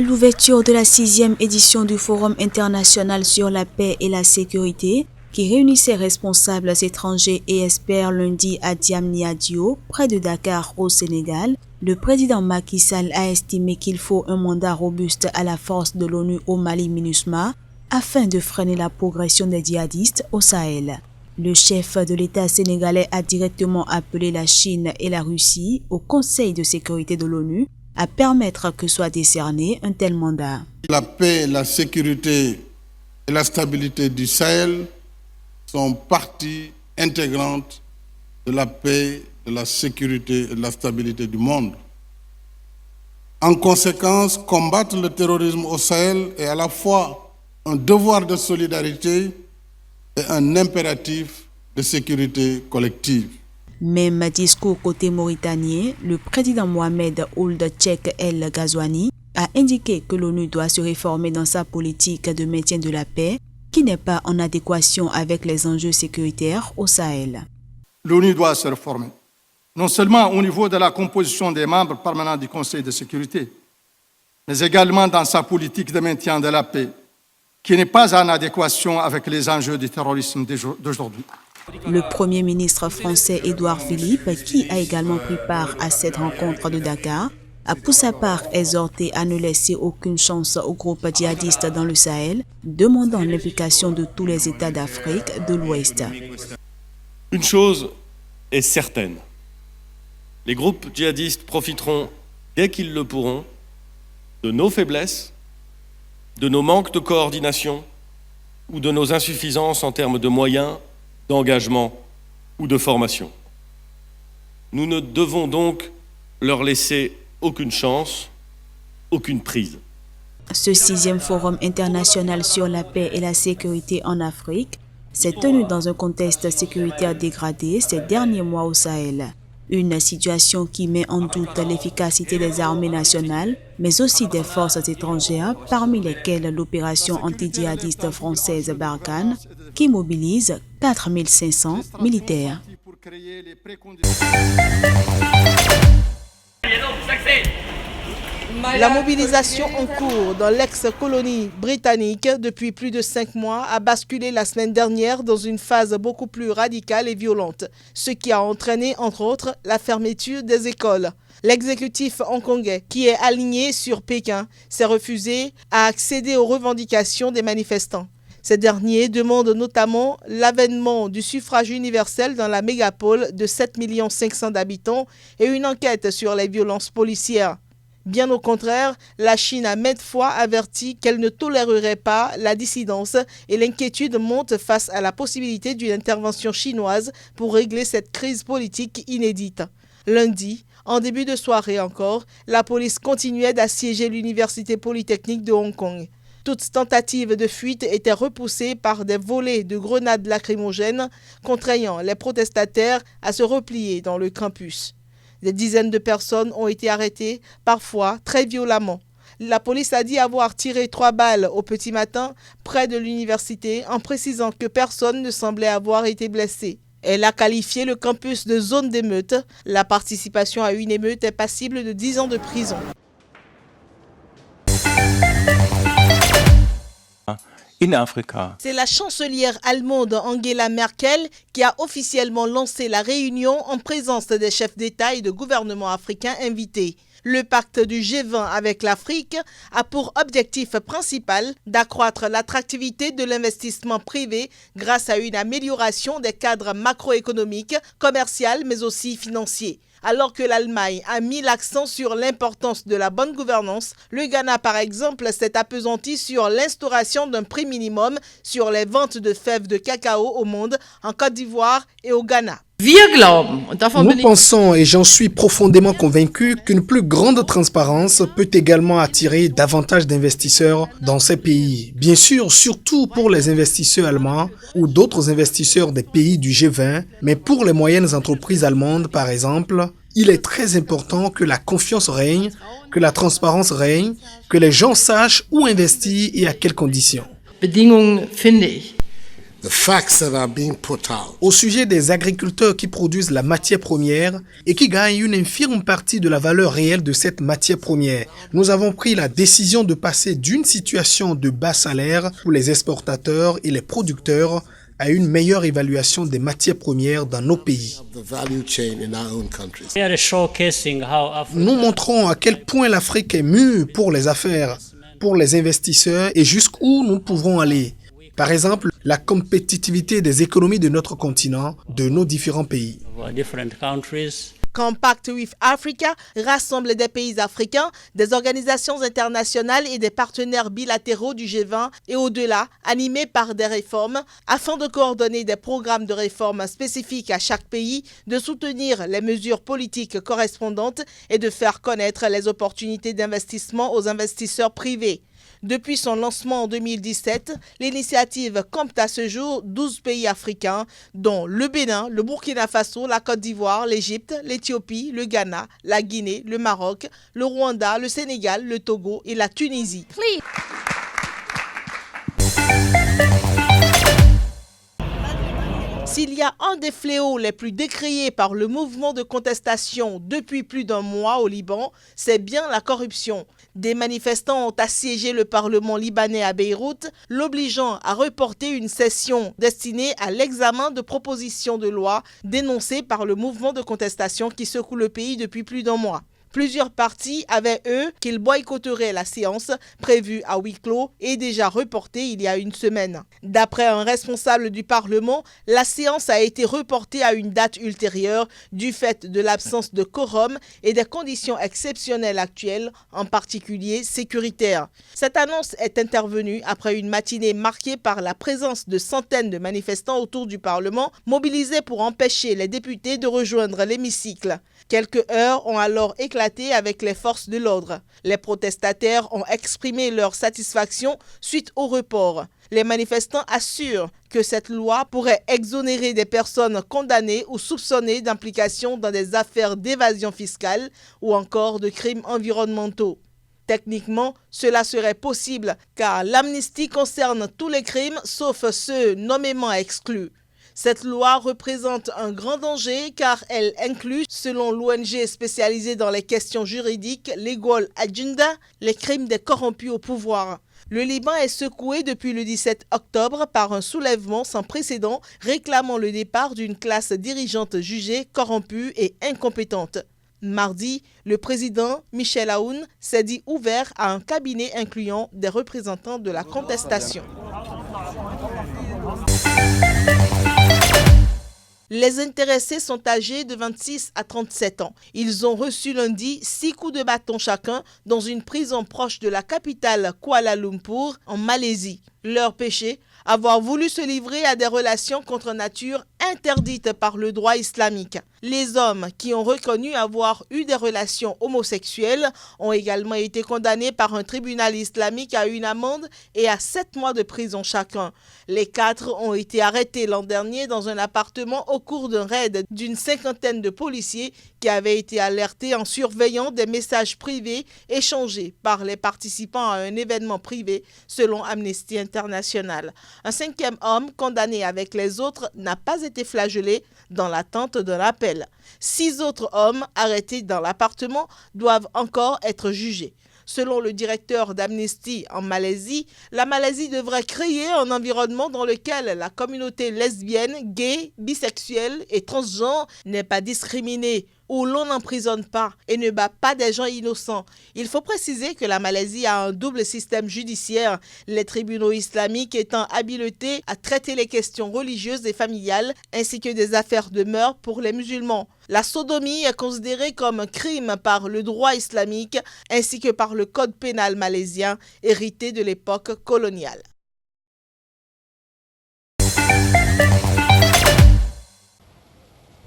l'ouverture de la 6e édition du Forum international sur la paix et la sécurité, qui réunissait responsables étrangers et experts lundi à Diamniadio, près de Dakar au Sénégal, le président Macky Sall a estimé qu'il faut un mandat robuste à la force de l'ONU au Mali MINUSMA afin de freiner la progression des djihadistes au Sahel. Le chef de l'État sénégalais a directement appelé la Chine et la Russie au Conseil de sécurité de l'ONU à permettre que soit décerné un tel mandat. La paix, la sécurité et la stabilité du Sahel sont partie intégrante de la paix, de la sécurité et de la stabilité du monde. En conséquence, combattre le terrorisme au Sahel est à la fois un devoir de solidarité et un impératif de sécurité collective. Même discours côté mauritanien, le président Mohamed Ould Cheikh El Ghazouani a indiqué que l'ONU doit se réformer dans sa politique de maintien de la paix, qui n'est pas en adéquation avec les enjeux sécuritaires au Sahel. L'ONU doit se réformer, non seulement au niveau de la composition des membres permanents du Conseil de sécurité, mais également dans sa politique de maintien de la paix, qui n'est pas en adéquation avec les enjeux du terrorisme d'aujourd'hui. Le Premier ministre français Édouard Philippe, qui a également pris part à cette rencontre de Dakar, a pour sa part exhorté à ne laisser aucune chance aux groupes djihadistes dans le Sahel, demandant l'implication de tous les États d'Afrique de l'Ouest. Une chose est certaine, les groupes djihadistes profiteront, dès qu'ils le pourront, de nos faiblesses, de nos manques de coordination ou de nos insuffisances en termes de moyens, d'engagement ou de formation. Nous ne devons donc leur laisser aucune chance, aucune prise. Ce 6e forum international sur la paix et la sécurité en Afrique s'est tenu dans un contexte sécuritaire dégradé ces derniers mois au Sahel. Une situation qui met en doute l'efficacité des armées nationales, mais aussi des forces étrangères, parmi lesquelles l'opération anti-djihadiste française Barkhane, qui mobilise 4500 militaires. La mobilisation en cours dans l'ex-colonie britannique depuis plus de 5 mois a basculé la semaine dernière dans une phase beaucoup plus radicale et violente, ce qui a entraîné entre autres la fermeture des écoles. L'exécutif hongkongais, qui est aligné sur Pékin, s'est refusé à accéder aux revendications des manifestants. Ces derniers demandent notamment l'avènement du suffrage universel dans la mégapole de 7 500 000 d'habitants et une enquête sur les violences policières. Bien au contraire, la Chine a maintes fois averti qu'elle ne tolérerait pas la dissidence et l'inquiétude monte face à la possibilité d'une intervention chinoise pour régler cette crise politique inédite. Lundi, en début de soirée encore, la police continuait d'assiéger l'université polytechnique de Hong Kong. Toute tentative de fuite était repoussée par des volées de grenades lacrymogènes, contraignant les protestataires à se replier dans le campus. Des dizaines de personnes ont été arrêtées, parfois très violemment. La police a dit avoir tiré 3 balles au petit matin près de l'université en précisant que personne ne semblait avoir été blessé. Elle a qualifié le campus de zone d'émeute. La participation à une émeute est passible de 10 ans de prison. C'est la chancelière allemande Angela Merkel qui a officiellement lancé la réunion en présence des chefs d'État et de gouvernement africains invités. Le pacte du G20 avec l'Afrique a pour objectif principal d'accroître l'attractivité de l'investissement privé grâce à une amélioration des cadres macroéconomiques, commerciaux mais aussi financiers. Alors que l'Allemagne a mis l'accent sur l'importance de la bonne gouvernance, le Ghana, par exemple, s'est appesanti sur l'instauration d'un prix minimum sur les ventes de fèves de cacao au monde, en Côte d'Ivoire et au Ghana. Nous pensons, et j'en suis profondément convaincu, qu'une plus grande transparence peut également attirer davantage d'investisseurs dans ces pays. Bien sûr, surtout pour les investisseurs allemands ou d'autres investisseurs des pays du G20, mais pour les moyennes entreprises allemandes, par exemple, il est très important que la confiance règne, que la transparence règne, que les gens sachent où investir et à quelles conditions. Au sujet des agriculteurs qui produisent la matière première et qui gagnent une infime partie de la valeur réelle de cette matière première, nous avons pris la décision de passer d'une situation de bas salaire pour les exportateurs et les producteurs à une meilleure évaluation des matières premières dans nos pays. Nous montrons à quel point l'Afrique est mûre pour les affaires, pour les investisseurs et jusqu'où nous pouvons aller. Par exemple, la compétitivité des économies de notre continent, de nos différents pays. Compact with Africa rassemble des pays africains, des organisations internationales et des partenaires bilatéraux du G20 et au-delà, animés par des réformes, afin de coordonner des programmes de réforme spécifiques à chaque pays, de soutenir les mesures politiques correspondantes et de faire connaître les opportunités d'investissement aux investisseurs privés. Depuis son lancement en 2017, l'initiative compte à ce jour 12 pays africains, dont le Bénin, le Burkina Faso, la Côte d'Ivoire, l'Égypte, l'Éthiopie, le Ghana, la Guinée, le Maroc, le Rwanda, le Sénégal, le Togo et la Tunisie. S'il y a un des fléaux les plus décriés par le mouvement de contestation depuis plus d'un mois au Liban, c'est bien la corruption. Des manifestants ont assiégé le Parlement libanais à Beyrouth, l'obligeant à reporter une session destinée à l'examen de propositions de loi dénoncées par le mouvement de contestation qui secoue le pays depuis plus d'un mois. Plusieurs partis avaient, eux, qu'ils boycotteraient la séance prévue à huis clos et déjà reportée il y a une semaine. D'après un responsable du Parlement, la séance a été reportée à une date ultérieure du fait de l'absence de quorum et des conditions exceptionnelles actuelles, en particulier sécuritaires. Cette annonce est intervenue après une matinée marquée par la présence de centaines de manifestants autour du Parlement, mobilisés pour empêcher les députés de rejoindre l'hémicycle. Quelques heurts ont alors éclaté avec les forces de l'ordre. Les protestataires ont exprimé leur satisfaction suite au report. Les manifestants assurent que cette loi pourrait exonérer des personnes condamnées ou soupçonnées d'implication dans des affaires d'évasion fiscale ou encore de crimes environnementaux. Techniquement, cela serait possible car l'amnistie concerne tous les crimes sauf ceux nommément exclus. Cette loi représente un grand danger car elle inclut, selon l'ONG spécialisée dans les questions juridiques Legal Agenda, les crimes des corrompus au pouvoir. Le Liban est secoué depuis le 17 octobre par un soulèvement sans précédent réclamant le départ d'une classe dirigeante jugée corrompue et incompétente. Mardi, le président Michel Aoun s'est dit ouvert à un cabinet incluant des représentants de la contestation. Les intéressés sont âgés de 26 à 37 ans. Ils ont reçu lundi 6 coups de bâton chacun dans une prison proche de la capitale Kuala Lumpur, en Malaisie. Leur péché, avoir voulu se livrer à des relations contre nature interdites par le droit islamique. Les hommes qui ont reconnu avoir eu des relations homosexuelles ont également été condamnés par un tribunal islamique à une amende et à 7 mois de prison chacun. Les 4 ont été arrêtés l'an dernier dans un appartement au cours d'un raid d'une 50aine de policiers qui avaient été alertés en surveillant des messages privés échangés par les participants à un événement privé, selon Amnesty International. Un 5e homme condamné avec les autres n'a pas été flagellé dans l'attente d'un appel. 6 autres hommes arrêtés dans l'appartement doivent encore être jugés. Selon le directeur d'Amnesty en Malaisie, la Malaisie devrait créer un environnement dans lequel la communauté lesbienne, gay, bisexuelle et transgenre n'est pas discriminée, où l'on n'emprisonne pas et ne bat pas des gens innocents. Il faut préciser que la Malaisie a un double système judiciaire, les tribunaux islamiques étant habilités à traiter les questions religieuses et familiales, ainsi que des affaires de mœurs pour les musulmans. La sodomie est considérée comme un crime par le droit islamique, ainsi que par le code pénal malaisien, hérité de l'époque coloniale.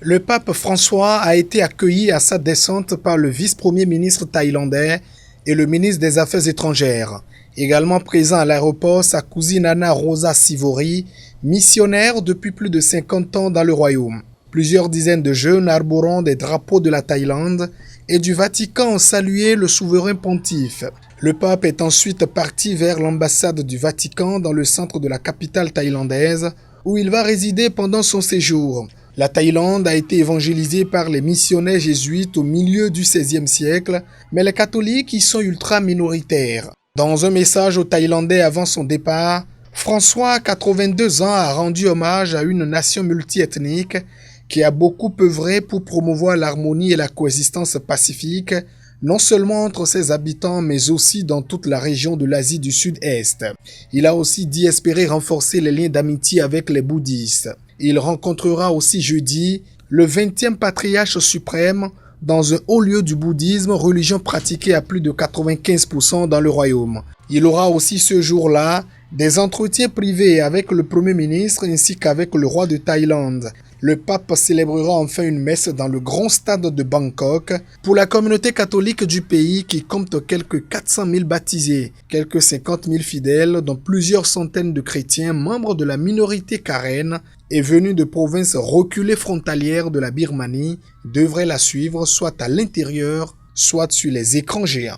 Le pape François a été accueilli à sa descente par le vice-premier ministre thaïlandais et le ministre des Affaires étrangères. Également présent à l'aéroport, sa cousine Anna Rosa Sivori, missionnaire depuis plus de 50 ans dans le royaume. Plusieurs dizaines de jeunes arborant des drapeaux de la Thaïlande et du Vatican ont salué le souverain pontife. Le pape est ensuite parti vers l'ambassade du Vatican dans le centre de la capitale thaïlandaise, où il va résider pendant son séjour. La Thaïlande a été évangélisée par les missionnaires jésuites au milieu du XVIe siècle, mais les catholiques y sont ultra minoritaires. Dans un message aux Thaïlandais avant son départ, François, 82 ans, a rendu hommage à une nation multiethnique qui a beaucoup œuvré pour promouvoir l'harmonie et la coexistence pacifique, non seulement entre ses habitants, mais aussi dans toute la région de l'Asie du Sud-Est. Il a aussi dit espérer renforcer les liens d'amitié avec les bouddhistes. Il rencontrera aussi jeudi le 20e patriarche suprême dans un haut lieu du bouddhisme, religion pratiquée à plus de 95% dans le royaume. Il aura aussi ce jour-là des entretiens privés avec le Premier ministre ainsi qu'avec le roi de Thaïlande. Le pape célébrera enfin une messe dans le grand stade de Bangkok pour la communauté catholique du pays qui compte quelques 400 000 baptisés, quelques 50 000 fidèles, dont plusieurs centaines de chrétiens membres de la minorité karen et venus de provinces reculées frontalières de la Birmanie devraient la suivre soit à l'intérieur, soit sur les écrans géants.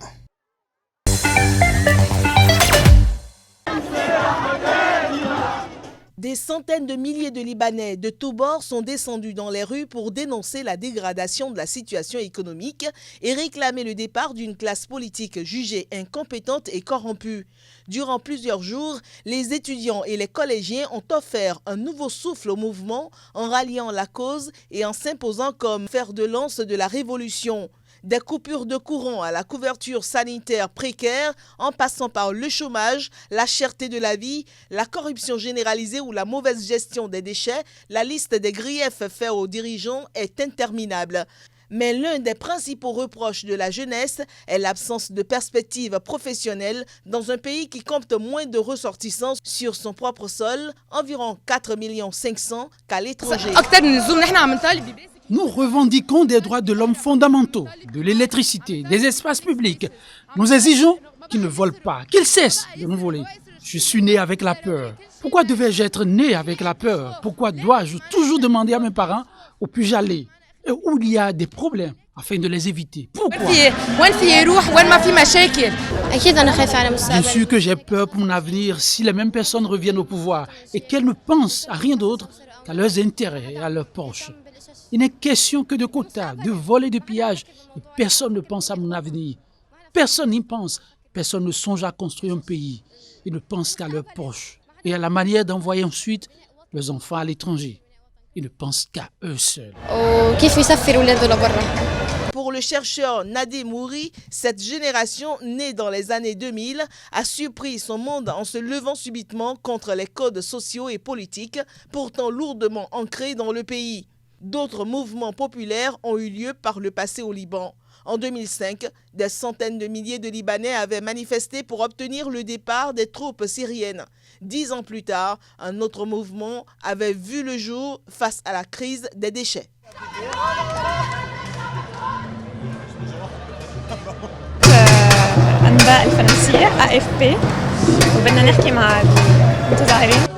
Des centaines de milliers de Libanais de tous bords sont descendus dans les rues pour dénoncer la dégradation de la situation économique et réclamer le départ d'une classe politique jugée incompétente et corrompue. Durant plusieurs jours, les étudiants et les collégiens ont offert un nouveau souffle au mouvement en ralliant la cause et en s'imposant comme fer de lance de la révolution. Des coupures de courant à la couverture sanitaire précaire, en passant par le chômage, la cherté de la vie, la corruption généralisée ou la mauvaise gestion des déchets, la liste des griefs faits aux dirigeants est interminable. Mais l'un des principaux reproches de la jeunesse est l'absence de perspectives professionnelles dans un pays qui compte moins de ressortissants sur son propre sol, environ 4,5 millions qu'à l'étranger. Nous revendiquons des droits de l'homme fondamentaux, de l'électricité, des espaces publics. Nous exigeons qu'ils ne volent pas, qu'ils cessent de nous voler. Je suis né avec la peur. Pourquoi devais-je être né avec la peur? Pourquoi dois-je toujours demander à mes parents où puis-je aller et où il y a des problèmes afin de les éviter? Pourquoi? Bien sûr que j'ai peur pour mon avenir si les mêmes personnes reviennent au pouvoir et qu'elles ne pensent à rien d'autre qu'à leurs intérêts et à leurs poches. Il n'est question que de quotas, de vols et de pillages. Et personne ne pense à mon avenir. Personne n'y pense. Personne ne songe à construire un pays. Ils ne pensent qu'à leurs poches et à la manière d'envoyer ensuite leurs enfants à l'étranger. Ils ne pensent qu'à eux seuls. Pour le chercheur Nadim Mouri, cette génération née dans les années 2000 a surpris son monde en se levant subitement contre les codes sociaux et politiques, pourtant lourdement ancrés dans le pays. D'autres mouvements populaires ont eu lieu par le passé au Liban. En 2005, des centaines de milliers de Libanais avaient manifesté pour obtenir le départ des troupes syriennes. 10 ans plus tard, un autre mouvement avait vu le jour face à la crise des déchets. أنباء الفرنسية AFP وبدنا نحكي مع المتظاهرين